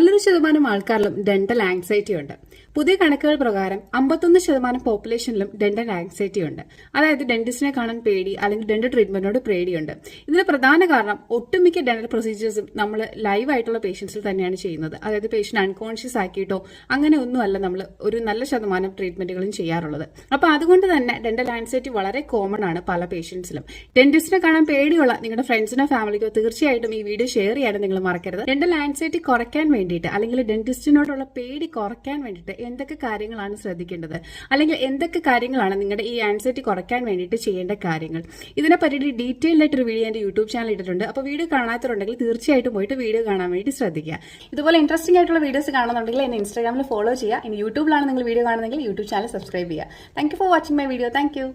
നല്ലൊരു ശതമാനം ആൾക്കാരിലും dental anxiety ഉണ്ട്. പുതിയ കണക്കുകൾ പ്രകാരം 51% പോപ്പുലേഷനിലും ഡെന്റൽ ആങ്സൈറ്റി ഉണ്ട്. അതായത് ഡെന്റിസ്റ്റിനെ കാണാൻ പേടി അല്ലെങ്കിൽ ഡെന്റൽ ട്രീറ്റ്മെന്റിനോട് പേടിയുണ്ട്. ഇതിന് പ്രധാന കാരണം ഒട്ടുമിക്ക ഡെന്റൽ പ്രൊസീജിയേഴ്സും നമ്മൾ ലൈവ് ആയിട്ടുള്ള പേഷ്യൻസിൽ തന്നെയാണ് ചെയ്യുന്നത്. അതായത് പേഷ്യന്റ് അൺകോൺഷ്യസ് ആക്കിയിട്ടോ അങ്ങനെ ഒന്നുമല്ല നമ്മൾ ഒരു നല്ല ശതമാനം ട്രീറ്റ്മെന്റുകളും ചെയ്യാറുള്ളത്. അപ്പൊ അതുകൊണ്ട് തന്നെ ഡെന്റൽ ആങ്സൈറ്റി വളരെ കോമൺ ആണ് പല പേഷ്യൻസിലും. ഡെന്റിസ്റ്റിനെ കാണാൻ പേടിയുള്ള നിങ്ങളുടെ ഫ്രണ്ട്സിനോ ഫാമിലിക്കോ തീർച്ചയായിട്ടും ഈ വീഡിയോ ഷെയർ ചെയ്യാനും നിങ്ങൾ മറക്കരുത്. ഡെന്റൽ ആങ്സൈറ്റി കുറയ്ക്കാൻ വേണ്ടിയിട്ട് അല്ലെങ്കിൽ ഡെന്റിസ്റ്റിനോടുള്ള പേടി കുറയ്ക്കാൻ വേണ്ടിയിട്ട് എന്തൊക്കെ കാര്യങ്ങളാണ് ശ്രദ്ധിക്കേണ്ടത്, അല്ലെങ്കിൽ എന്തൊക്കെ കാര്യങ്ങളാണ് നിങ്ങളുടെ ഈ ആൻസൈറ്റി കുറയ്ക്കാൻ വേണ്ടിയിട്ട് ചെയ്യേണ്ട കാര്യങ്ങൾ, ഇതിനെ പറ്റിയിട്ട് ഡീറ്റെയിൽഡ് ആയിട്ടൊരു വീഡിയോ എന്റെ യൂട്യൂബ് ചാനൽ ഇട്ടിട്ടുണ്ട്. അപ്പോൾ വീഡിയോ കാണാത്തവരുണ്ടെങ്കിൽ തീർച്ചയായിട്ടും പോയിട്ട് വീഡിയോ കാണാൻ വേണ്ടി ശ്രദ്ധിക്കുക. ഇതുപോലെ ഇൻട്രസ്റ്റിംഗ് ആയിട്ടുള്ള വീഡിയോസ് കാണുന്നുണ്ടെങ്കിൽ എന്നെ ഇൻസ്റ്റാഗ്രാമിൽ ഫോളോ ചെയ്യുക. ഇനി യൂട്യൂബിലാണ് നിങ്ങൾ വീഡിയോ കാണുന്നതെങ്കിൽ യൂട്യൂബ് ചാനൽ സബ്സ്ക്രൈബ് ചെയ്യുക. Thank you for watching my video. Thank you.